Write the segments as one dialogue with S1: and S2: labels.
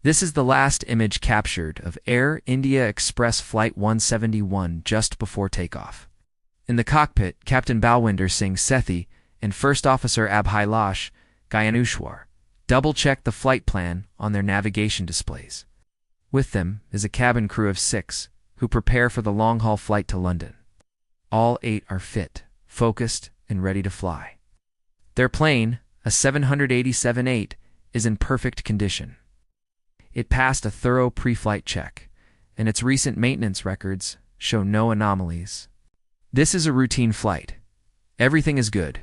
S1: This is the last image captured of Air India Express Flight 171 just before takeoff. In the cockpit, Captain Balwinder Singh Sethi and First Officer Abhilash Gyanushwar double-check the flight plan on their navigation displays. With them is a cabin crew of 6 who prepare for the long-haul flight to London. All 8 are fit, focused, and ready to fly. Their plane, a 787-8, is in perfect condition. It passed a thorough pre-flight check, and its recent maintenance records show no anomalies. This is a routine flight. Everything is good.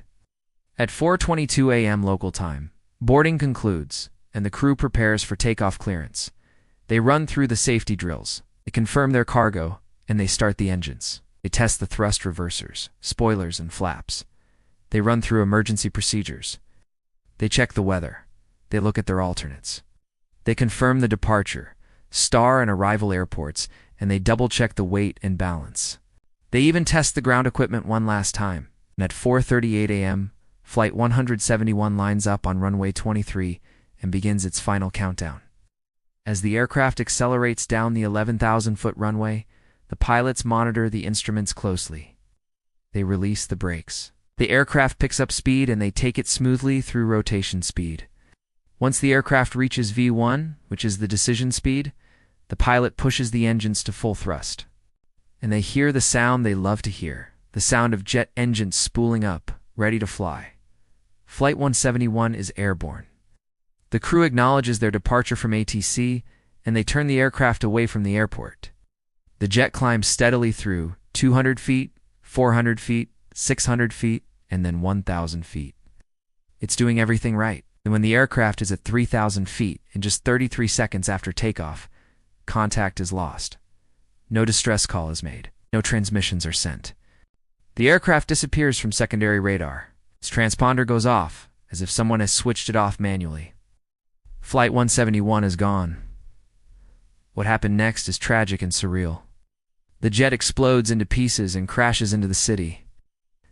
S1: At 4:22 a.m. local time, boarding concludes, and the crew prepares for takeoff clearance. They run through the safety drills, they confirm their cargo, and they start the engines. They test the thrust reversers, spoilers, and flaps. They run through emergency procedures. They check the weather. They look at their alternates. They confirm the departure, star and arrival airports, and they double-check the weight and balance. They even test the ground equipment one last time, and at 4:38 a.m., Flight 171 lines up on runway 23 and begins its final countdown. As the aircraft accelerates down the 11,000-foot runway, the pilots monitor the instruments closely. They release the brakes. The aircraft picks up speed and they take it smoothly through rotation speed. Once the aircraft reaches V1, which is the decision speed, the pilot pushes the engines to full thrust. And they hear the sound they love to hear, the sound of jet engines spooling up, ready to fly. Flight 171 is airborne. The crew acknowledges their departure from ATC, and they turn the aircraft away from the airport. The jet climbs steadily through 200 feet, 400 feet, 600 feet, and then 1,000 feet. It's doing everything right. And when the aircraft is at 3,000 feet in just 33 seconds after takeoff, contact is lost. No distress call is made. No transmissions are sent. The aircraft disappears from secondary radar. Its transponder goes off, as if someone has switched it off manually. Flight 171 is gone. What happened next is tragic and surreal. The jet explodes into pieces and crashes into the city.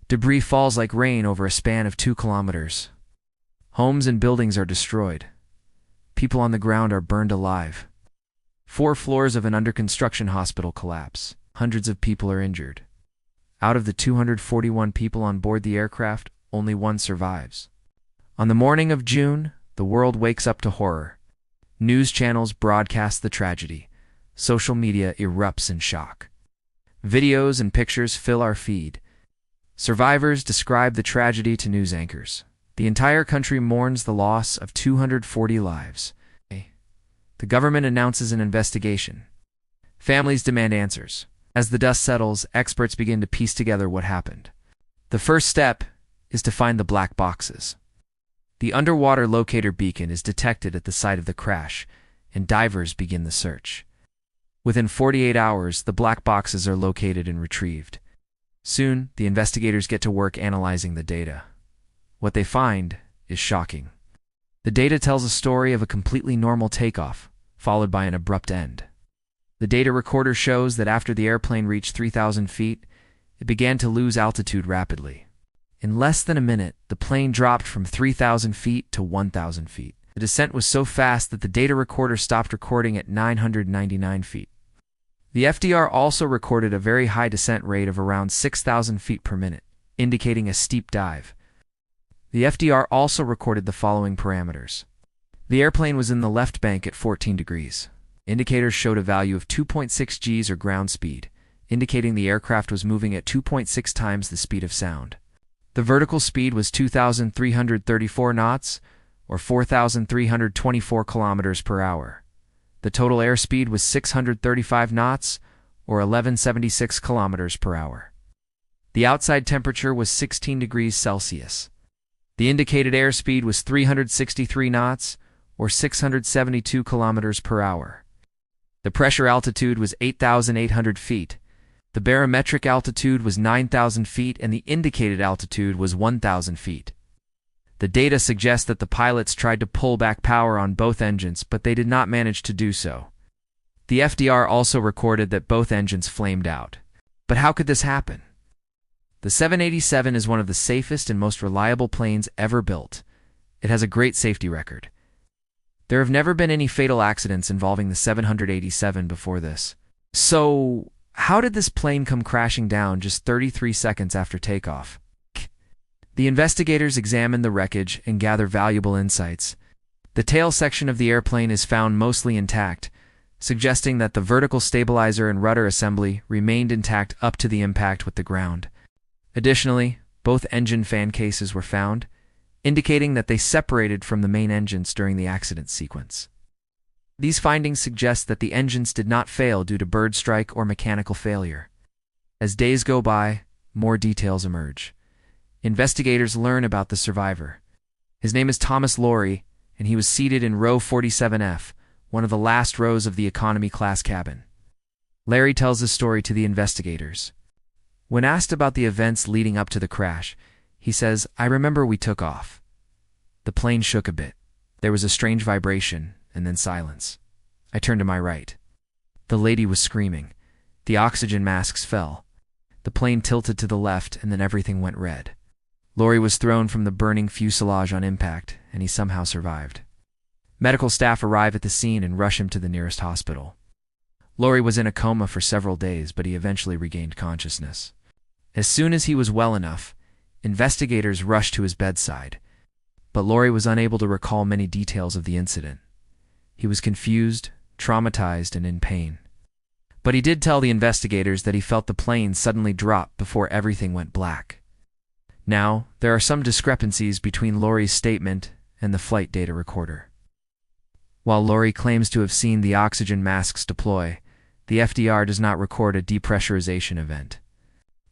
S1: Debris falls like rain over a span of 2 kilometers. Homes and buildings are destroyed. People on the ground are burned alive. 4 floors of an under-construction hospital collapse. Hundreds of people are injured. Out of the 241 people on board the aircraft, only 1 survives. On the morning of June, the world wakes up to horror. News channels broadcast the tragedy. Social media erupts in shock. Videos and pictures fill our feed. Survivors describe the tragedy to news anchors. The entire country mourns the loss of 240 lives. The government announces an investigation. Families demand answers. As the dust settles, experts begin to piece together what happened. The first step is to find the black boxes. The underwater locator beacon is detected at the site of the crash, and divers begin the search. Within 48 hours, the black boxes are located and retrieved. Soon, the investigators get to work analyzing the data. What they find is shocking. The data tells a story of a completely normal takeoff, followed by an abrupt end. The data recorder shows that after the airplane reached 3,000 feet, it began to lose altitude rapidly. In less than a minute, the plane dropped from 3,000 feet to 1,000 feet. The descent was so fast that the data recorder stopped recording at 999 feet. The FDR also recorded a very high descent rate of around 6,000 feet per minute, indicating a steep dive. The FDR also recorded the following parameters. The airplane was in the left bank at 14 degrees. Indicators showed a value of 2.6 Gs or ground speed, indicating the aircraft was moving at 2.6 times the speed of sound. The vertical speed was 2,334 knots, or 4,324 kilometers per hour. The total airspeed was 635 knots, or 1,176 kilometers per hour. The outside temperature was 16 degrees Celsius. The indicated airspeed was 363 knots, or 672 kilometers per hour. The pressure altitude was 8,800 feet. The barometric altitude was 9,000 feet, and the indicated altitude was 1,000 feet. The data suggests that the pilots tried to pull back power on both engines, but they did not manage to do so. The FDR also recorded that both engines flamed out. But how could this happen? The 787 is one of the safest and most reliable planes ever built. It has a great safety record. There have never been any fatal accidents involving the 787 before this. So, how did this plane come crashing down just 33 seconds after takeoff? The investigators examine the wreckage and gather valuable insights. The tail section of the airplane is found mostly intact, suggesting that the vertical stabilizer and rudder assembly remained intact up to the impact with the ground. Additionally, both engine fan cases were found, indicating that they separated from the main engines during the accident sequence. These findings suggest that the engines did not fail due to bird strike or mechanical failure. As days go by, more details emerge. Investigators learn about the survivor. His name is Thomas Laurie, and he was seated in row 47F, one of the last rows of the economy class cabin. Larry tells his story to the investigators. When asked about the events leading up to the crash, he says, "I remember we took off. The plane shook a bit. There was a strange vibration, and then silence. I turned to my right. The lady was screaming. The oxygen masks fell. The plane tilted to the left, and then everything went red. Laurie was thrown from the burning fuselage on impact, and he somehow survived. Medical staff arrive at the scene and rush him to the nearest hospital. Laurie was in a coma for several days, but he eventually regained consciousness. As soon as he was well enough, investigators rushed to his bedside, but Laurie was unable to recall many details of the incident. He was confused, traumatized, and in pain. But he did tell the investigators that he felt the plane suddenly drop before everything went black. Now, there are some discrepancies between Laurie's statement and the flight data recorder. While Laurie claims to have seen the oxygen masks deploy, the FDR does not record a depressurization event.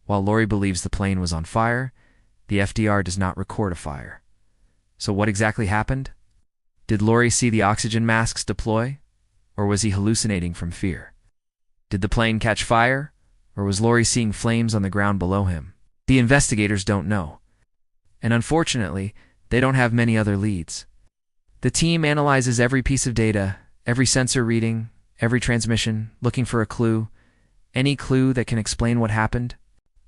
S1: While Laurie believes the plane was on fire, the FDR does not record a fire. So what exactly happened? Did Laurie see the oxygen masks deploy, or was he hallucinating from fear? Did the plane catch fire, or was Laurie seeing flames on the ground below him? The investigators don't know. And unfortunately, they don't have many other leads. The team analyzes every piece of data, every sensor reading, every transmission, looking for a clue, any clue that can explain what happened.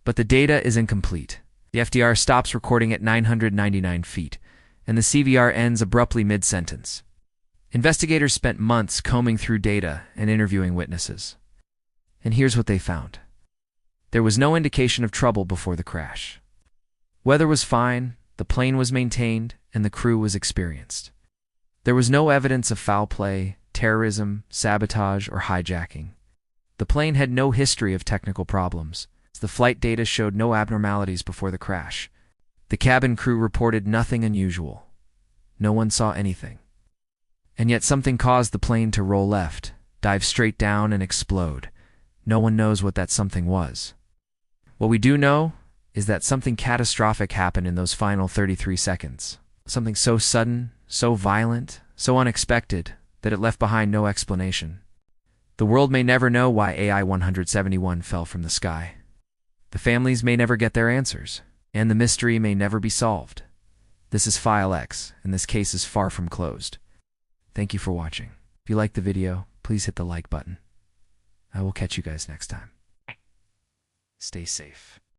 S1: But the data is incomplete. The FDR stops recording at 999 feet, and the CVR ends abruptly mid-sentence. Investigators spent months combing through data and interviewing witnesses. And here's what they found. There was no indication of trouble before the crash. Weather was fine, the plane was maintained, and the crew was experienced. There was no evidence of foul play, terrorism, sabotage, or hijacking. The plane had no history of technical problems. The flight data showed no abnormalities before the crash. The cabin crew reported nothing unusual. No one saw anything. And yet something caused the plane to roll left, dive straight down, and explode. No one knows what that something was. What we do know is that something catastrophic happened in those final 33 seconds. Something so sudden, so violent, so unexpected, that it left behind no explanation. The world may never know why AI171 fell from the sky. The families may never get their answers, and the mystery may never be solved. This is File X, and this case is far from closed. Thank you for watching. If you liked the video, please hit the like button. I will catch you guys next time. Stay safe.